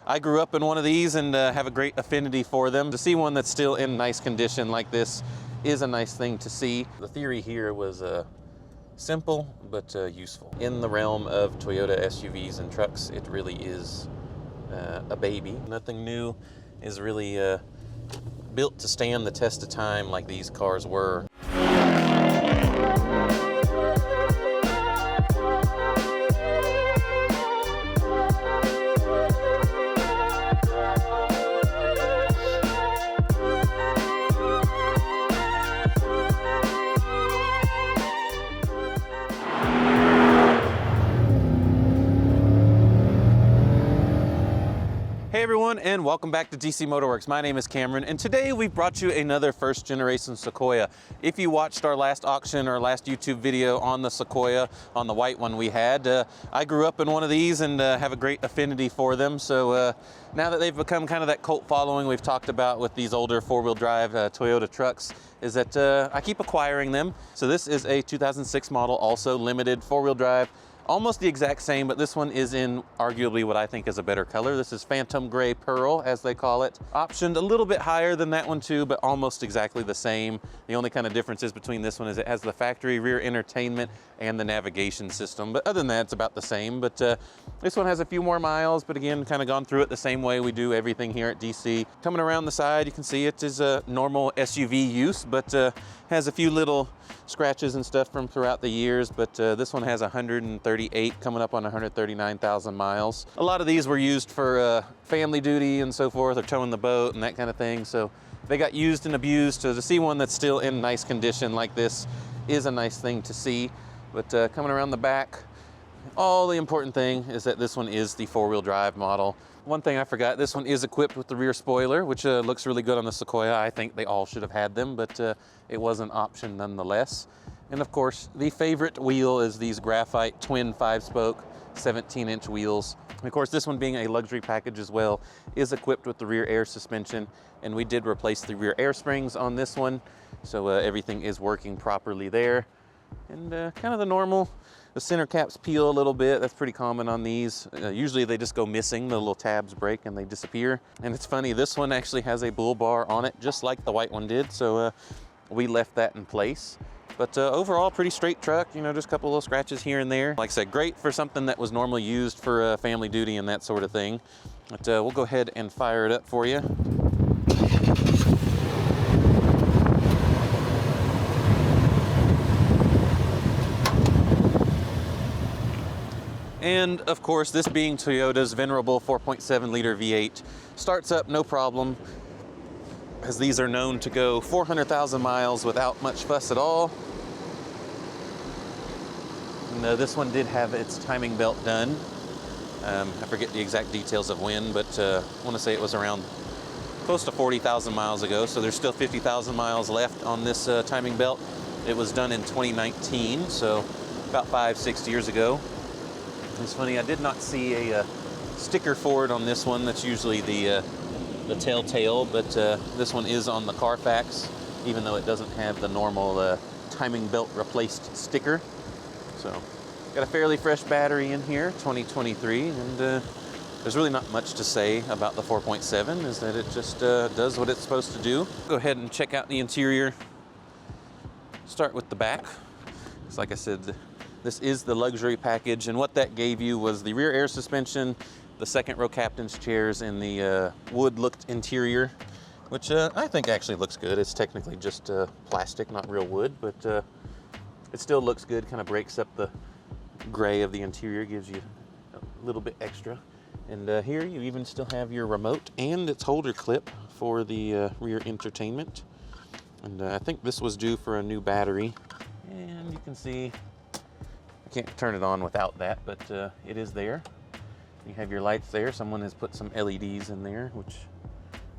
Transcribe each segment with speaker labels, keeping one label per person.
Speaker 1: I grew up in one of these and have a great affinity for them. To see one that's still in nice condition like this is a nice thing to see. The theory here was simple but useful. In the realm of Toyota SUVs and trucks, it really is a baby. Nothing new is really built to stand the test of time like these cars were. Hey everyone, and welcome back to DC MotorWerks. My name is Cameron, and today we brought you another first generation Sequoia. If you watched our last auction or last YouTube video on the Sequoia, on the white one we had, I grew up in one of these and have a great affinity for them. So now that they've become kind of that cult following we've talked about with these older four-wheel drive Toyota trucks, is that I keep acquiring them. So this is a 2006 model, also limited four-wheel drive. Almost the exact same, but this one is in arguably what I think is a better color. This is Phantom Gray Pearl, as they call it. Optioned a little bit higher than that one too, but almost exactly the same. The only kind of differences between this one is it has the factory rear entertainment and the navigation system. But other than that, it's about the same. But this one has a few more miles, but again, kind of gone through it the same way we do everything here at DC. Coming around the side, you can see it is a normal SUV use, but has a few little scratches and stuff from throughout the years. But this one has 138, coming up on 139,000 miles. A lot of these were used for family duty and so forth, or towing the boat and that kind of thing. So they got used and abused. So to see one that's still in nice condition like this is a nice thing to see. But coming around the back, all the important thing is that this one is the four-wheel drive model. One thing I forgot, this one is equipped with the rear spoiler, which looks really good on the Sequoia. I think they all should have had them, but it was an option nonetheless. And of course, the favorite wheel is these graphite twin 5-spoke 17-inch wheels. And of course, this one being a luxury package as well, is equipped with the rear air suspension. And we did replace the rear air springs on this one, so everything is working properly there. And kind of the normal, the center caps peel a little bit. That's pretty common on these. Usually they just go missing, the little tabs break and they disappear. And it's funny, this one actually has a bull bar on it, just like the white one did. So we left that in place. But overall, pretty straight truck, you know, just a couple little scratches here and there. Like I said, great for something that was normally used for family duty and that sort of thing. But we'll go ahead and fire it up for you. And of course, this being Toyota's venerable 4.7 liter V8, starts up no problem, as these are known to go 400,000 miles without much fuss at all. And this one did have its timing belt done. I forget the exact details of when, but I want to say it was around close to 40,000 miles ago, so there's still 50,000 miles left on this timing belt. It was done in 2019, so about 5-6 years ago. It's funny, I did not see a sticker for it on this one. That's usually the telltale, but this one is on the Carfax, even though it doesn't have the normal timing belt replaced sticker. So, got a fairly fresh battery in here, 2023, and there's really not much to say about the 4.7, is that it just does what it's supposed to do. Go ahead and check out the interior. Start with the back. It's like I said, this is the luxury package, and what that gave you was the rear air suspension, the second row captain's chairs, and the wood-looked interior, which I think actually looks good. It's technically just plastic, not real wood, but it still looks good. Kind of breaks up the gray of the interior, gives you a little bit extra. And here you even still have your remote and its holder clip for the rear entertainment. And I think this was due for a new battery. And you can see, I can't turn it on without that, but it is there. You have your lights there. Someone has put some LEDs in there, which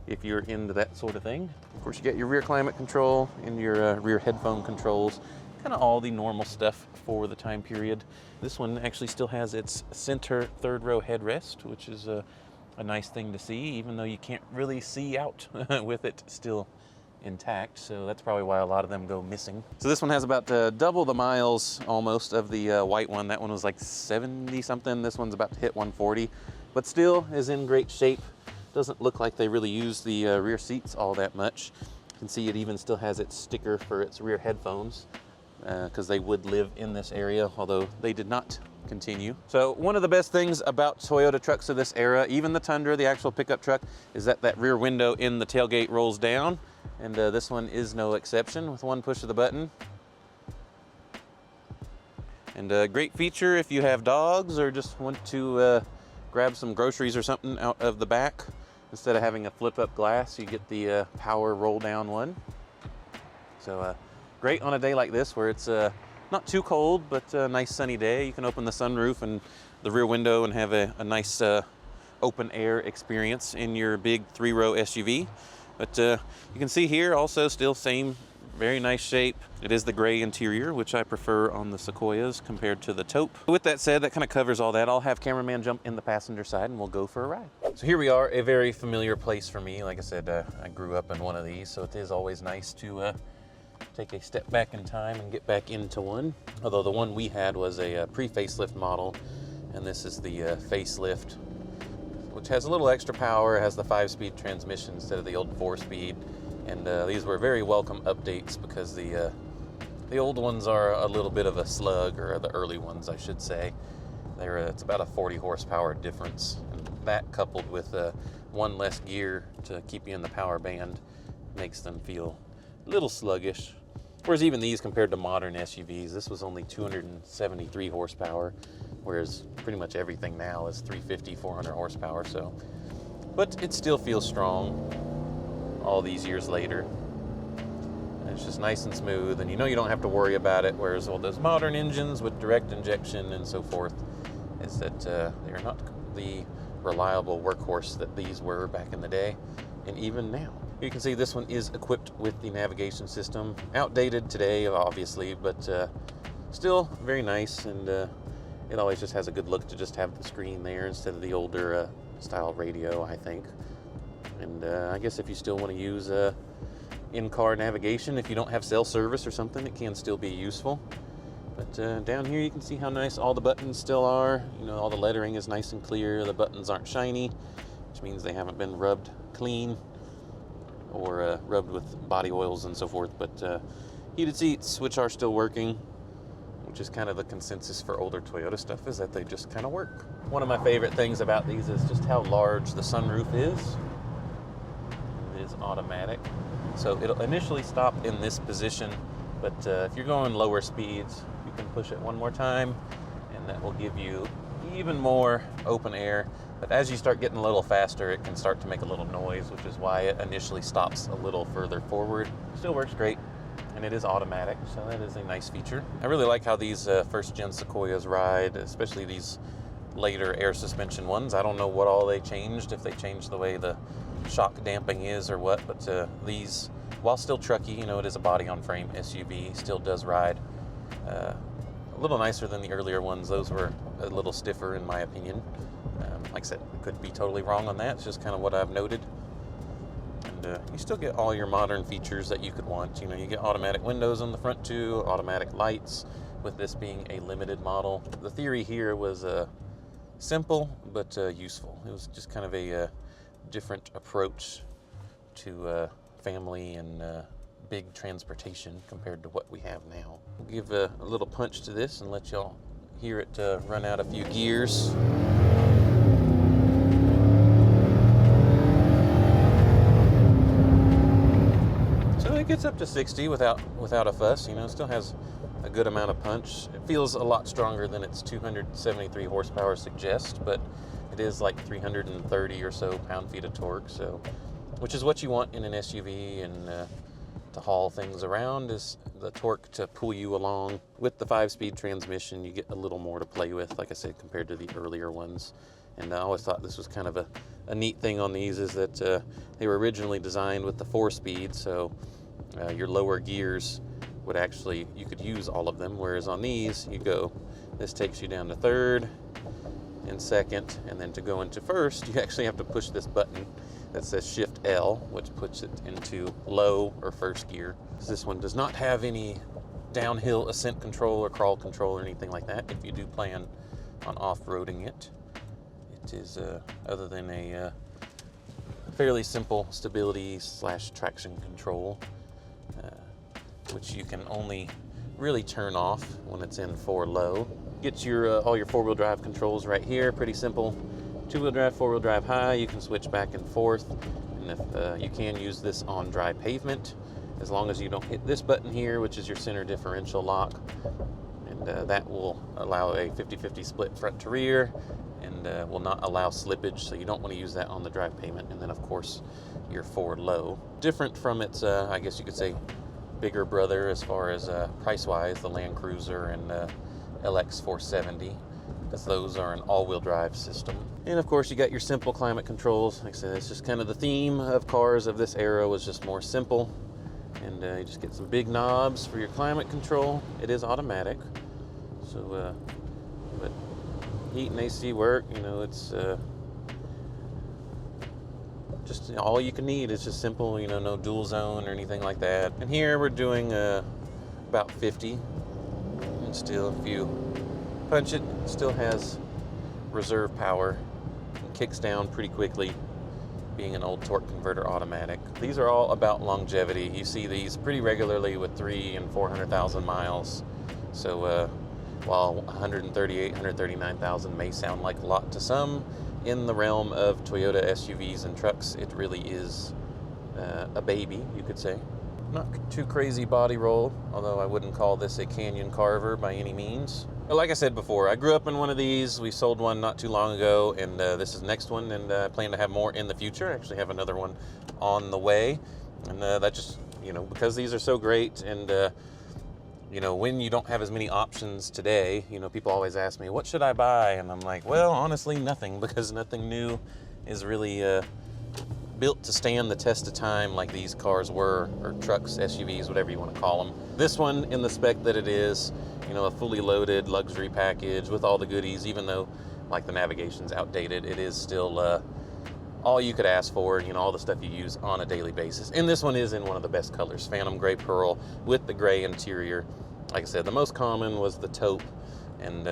Speaker 1: if you're into that sort of thing. Of course, you got your rear climate control and your rear headphone controls. Kind of all the normal stuff for the time period. This one actually still has its center third row headrest, which is a nice thing to see, even though you can't really see out with it still intact. So that's probably why a lot of them go missing. So this one has about double the miles almost of the white one. That one was like 70 something. This one's about to hit 140. but still is in great shape. Doesn't look like they really use the rear seats all that much. You can see it even still has its sticker for its rear headphones, because they would live in this area, although they did not continue. So one of the best things about Toyota trucks of this era, even the Tundra, the actual pickup truck, is that that rear window in the tailgate rolls down, and this one is no exception with one push of the button. And a great feature if you have dogs or just want to grab some groceries or something out of the back. Instead of having a flip-up glass, you get the power roll-down one. So great on a day like this where it's not too cold, but a nice sunny day. You can open the sunroof and the rear window and have a nice open air experience in your big 3-row SUV. But you can see here also still same very nice shape. It is the gray interior, which I prefer on the Sequoias compared to the taupe. With that said, that kind of covers all that. I'll have cameraman jump in the passenger side and we'll go for a ride. So here we are, a very familiar place for me. Like I said, I grew up in one of these, so it is always nice to take a step back in time and get back into one. Although the one we had was a pre-facelift model, and this is the facelift, which has a little extra power, has the 5-speed transmission instead of the old 4-speed. And these were very welcome updates because the old ones are a little bit of a slug, or the early ones, I should say. It's about a 40 horsepower difference. And that coupled with one less gear to keep you in the power band makes them feel a little sluggish. Whereas even these compared to modern SUVs, this was only 273 horsepower, whereas pretty much everything now is 350, 400 horsepower. So, but it still feels strong all these years later. And it's just nice and smooth, and you know you don't have to worry about it, whereas all those modern engines with direct injection and so forth is that they're not the reliable workhorse that these were back in the day, and even now. You can see this one is equipped with the navigation system. Outdated today, obviously, but still very nice, and it always just has a good look to just have the screen there instead of the older style radio, I think. And I guess if you still want to use in-car navigation, if you don't have cell service or something, it can still be useful. But down here you can see how nice all the buttons still are. You know, all the lettering is nice and clear. The buttons aren't shiny, which means they haven't been rubbed clean or rubbed with body oils and so forth. But heated seats, which are still working, which is kind of the consensus for older Toyota stuff, is that they just kind of work. One of my favorite things about these is just how large the sunroof is. Is automatic, so it'll initially stop in this position, but if you're going lower speeds, you can push it one more time and that will give you even more open air. But as you start getting a little faster, it can start to make a little noise, which is why it initially stops a little further forward. Still works great, and it is automatic, so that is a nice feature. I really like how these first gen Sequoias ride, especially these later air suspension ones. I don't know what all they changed, if they changed the way the shock damping is or what, but these, while still trucky, you know, it is a body on frame SUV, still does ride a little nicer than the earlier ones. Those were a little stiffer in my opinion. Like I said, I could be totally wrong on that. It's just kind of what I've noted. And you still get all your modern features that you could want. You know, you get automatic windows on the front too, automatic lights, with this being a limited model. The theory here was simple but useful. It was just kind of a different approach to family and big transportation compared to what we have now. We'll give a little punch to this and let y'all hear it run out a few gears. So it gets up to 60 without a fuss. You know, it still has a good amount of punch. It feels a lot stronger than its 273 horsepower suggests, but it is like 330 or so pound-feet of torque, so, which is what you want in an SUV, and to haul things around is the torque to pull you along. With the 5-speed transmission, you get a little more to play with, like I said, compared to the earlier ones. And I always thought this was kind of a neat thing on these, is that they were originally designed with the 4-speed, so your lower gears would actually, you could use all of them, whereas on these, this takes you down to 3rd and 2nd, and then to go into 1st, you actually have to push this button that says Shift L, which puts it into low or 1st gear. This one does not have any downhill ascent control or crawl control or anything like that. If you do plan on off-roading it, It is, other than a fairly simple stability / traction control, which you can only really turn off when it's in 4 low. Get your all your 4-wheel drive controls right here, pretty simple. 2-wheel drive, 4-wheel drive high, you can switch back and forth. And if you can use this on dry pavement, as long as you don't hit this button here, which is your center differential lock. And that will allow a 50-50 split front to rear, and will not allow slippage, so you don't want to use that on the dry pavement. And then of course your 4 low. Different from its, I guess you could say, bigger brother as far as price-wise, the Land Cruiser and LX 470, because those are an all-wheel drive system. And of course you got your simple climate controls. Like I said, it's just kind of the theme of cars of this era, was just more simple. And you just get some big knobs for your climate control. It is automatic, so but heat and AC work, you know, it's just all you can need. It's just simple, you know, no dual zone or anything like that. And here we're doing about 50, and still, if you punch it, it still has reserve power and kicks down pretty quickly, being an old torque converter automatic. These are all about longevity. You see these pretty regularly with 300,000 and 400,000 miles. So while 138,000, 139,000 may sound like a lot to some, in the realm of Toyota SUVs and trucks, it really is a baby, you could say. Not too crazy body roll, although I wouldn't call this a canyon carver by any means. But like I said before, I grew up in one of these. We sold one not too long ago, and this is the next one, and I plan to have more in the future. I actually have another one on the way, and that just, you know, because these are so great, and you know, when you don't have as many options today, you know, people always ask me, what should I buy? And I'm like, well, honestly, nothing, because nothing new is really built to stand the test of time like these cars were, or trucks, SUVs, whatever you want to call them. This one, in the spec that it is, you know, a fully loaded luxury package with all the goodies, even though like the navigation's outdated, it is still all you could ask for, you know, all the stuff you use on a daily basis. And this one is in one of the best colors, Phantom Gray Pearl with the gray interior. Like I said, the most common was the taupe, and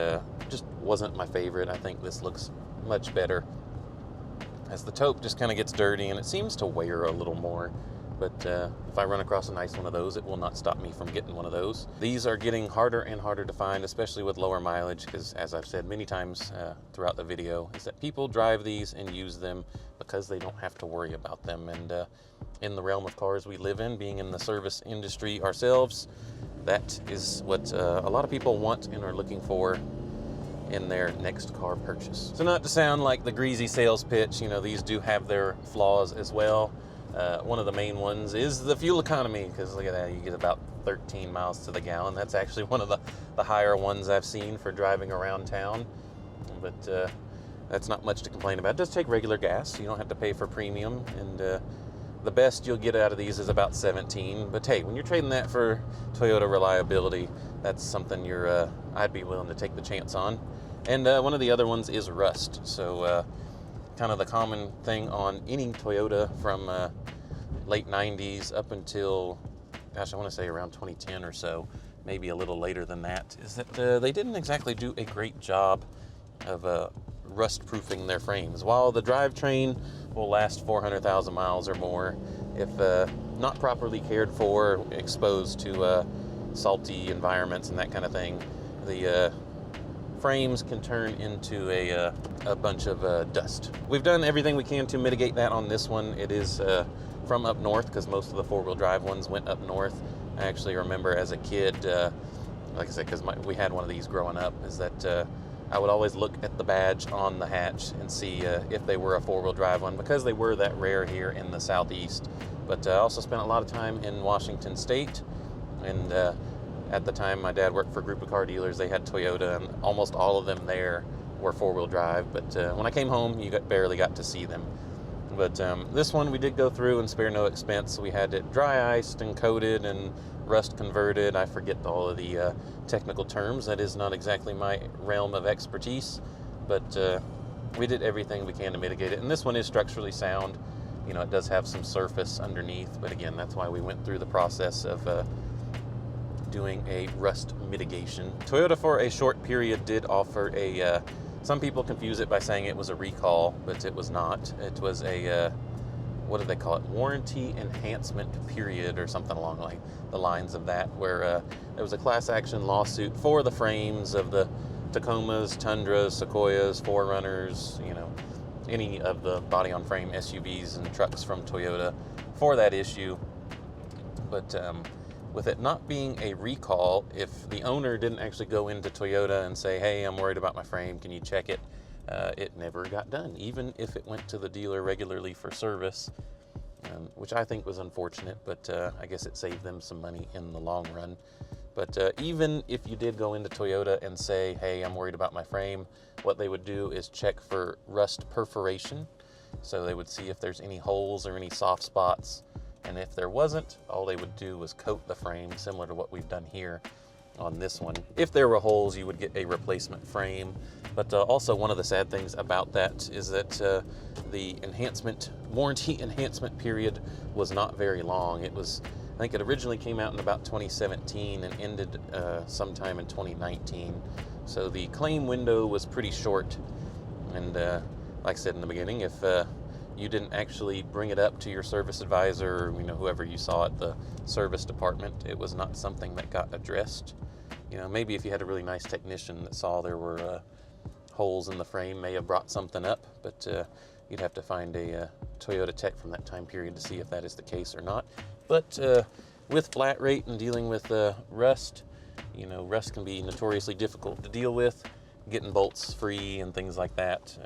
Speaker 1: just wasn't my favorite. I think this looks much better, as the taupe just kind of gets dirty and it seems to wear a little more. But if I run across a nice one of those, it will not stop me from getting one of those. These are getting harder and harder to find, especially with lower mileage, because as I've said many times throughout the video, is that people drive these and use them because they don't have to worry about them. And in the realm of cars we live in, being in the service industry ourselves, that is what a lot of people want and are looking for in their next car purchase. So not to sound like the greasy sales pitch, you know, these do have their flaws as well. One of the main ones is the fuel economy, because look at that, you get about 13 miles to the gallon. That's actually one of the higher ones I've seen for driving around town, but that's not much to complain about. It does take regular gas, you don't have to pay for premium, and the best you'll get out of these is about 17. But hey, when you're trading that for Toyota reliability, that's something I'd be willing to take the chance on. And one of the other ones is rust. So kind of the common thing on any Toyota from late 90s up until, gosh, I want to say around 2010 or so, maybe a little later than that, is that they didn't exactly do a great job of rust-proofing their frames. While the drivetrain will last 400,000 miles or more, if not properly cared for, exposed to salty environments and that kind of thing, the frames can turn into a bunch of dust. We've done everything we can to mitigate that on this one. It is from up north, because most of the 4-wheel drive ones went up north. I actually remember as a kid, like I said, because we had one of these growing up, is that I would always look at the badge on the hatch and see if they were a 4-wheel drive one, because they were that rare here in the Southeast. But I also spent a lot of time in Washington State, and at the time my dad worked for a group of car dealers. They had Toyota, and almost all of them there were 4-wheel drive, but when I came home, you barely got to see them. But this one we did go through and spare no expense. We had it dry iced and coated and rust converted. I forget all of the technical terms. That is not exactly my realm of expertise, but we did everything we can to mitigate it. And this one is structurally sound. You know, it does have some surface underneath, but again, that's why we went through the process of doing a rust mitigation. Toyota for a short period did offer a Some people confuse it by saying it was a recall, but it was not. It was a, what do they call it? Warranty enhancement period or something along like the lines of that, where there was a class action lawsuit for the frames of the Tacomas, Tundras, Sequoias, 4Runners, you know, any of the body-on-frame SUVs and trucks from Toyota for that issue. But with it not being a recall, if the owner didn't actually go into Toyota and say, hey, I'm worried about my frame, can you check it? It never got done, even if it went to the dealer regularly for service, which I think was unfortunate, but I guess it saved them some money in the long run. But even if you did go into Toyota and say, hey, I'm worried about my frame, what they would do is check for rust perforation. So they would see if there's any holes or any soft spots. And if there wasn't, all they would do was coat the frame, similar to what we've done here on this one. If there were holes, you would get a replacement frame. But also one of the sad things about that is that the warranty enhancement period was not very long. It was, I think it originally came out in about 2017 and ended sometime in 2019. So the claim window was pretty short. And like I said in the beginning, if you didn't actually bring it up to your service advisor, or, you know, whoever you saw at the service department, it was not something that got addressed. You know, maybe if you had a really nice technician that saw there were holes in the frame, may have brought something up, but you'd have to find a Toyota tech from that time period to see if that is the case or not. But with flat rate and dealing with rust, you know, rust can be notoriously difficult to deal with, getting bolts free and things like that.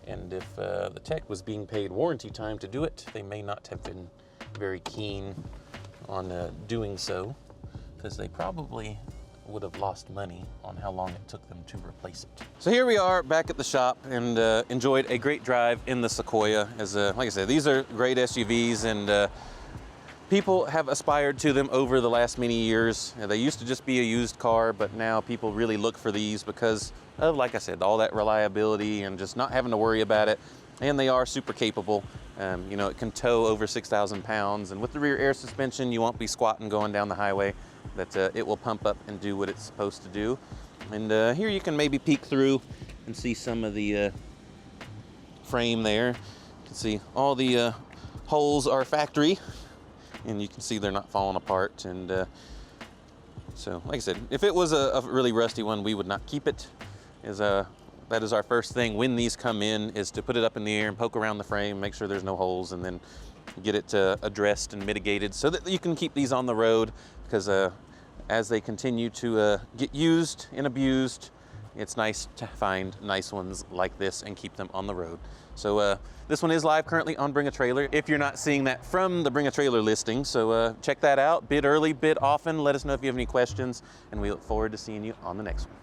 Speaker 1: And if the tech was being paid warranty time to do it, they may not have been very keen on doing so, because they probably would have lost money on how long it took them to replace it. So here we are back at the shop, and enjoyed a great drive in the Sequoia. As like I said, these are great SUVs, and people have aspired to them over the last many years. They used to just be a used car, but now people really look for these because of, like I said, all that reliability and just not having to worry about it. And they are super capable. You know, it can tow over 6,000 pounds, and with the rear air suspension, you won't be squatting going down the highway. That it will pump up and do what it's supposed to do. And here you can maybe peek through and see some of the frame there. You can see all the holes are factory, and you can see they're not falling apart. And so, like I said, if it was a really rusty one, we would not keep it. That is our first thing when these come in, is to put it up in the air and poke around the frame, make sure there's no holes, and then get it addressed and mitigated so that you can keep these on the road, because as they continue to get used and abused, it's nice to find nice ones like this and keep them on the road. So this one is live currently on Bring a Trailer, if you're not seeing that from the Bring a Trailer listing. So check that out, bid early, bid often. Let us know if you have any questions, and we look forward to seeing you on the next one.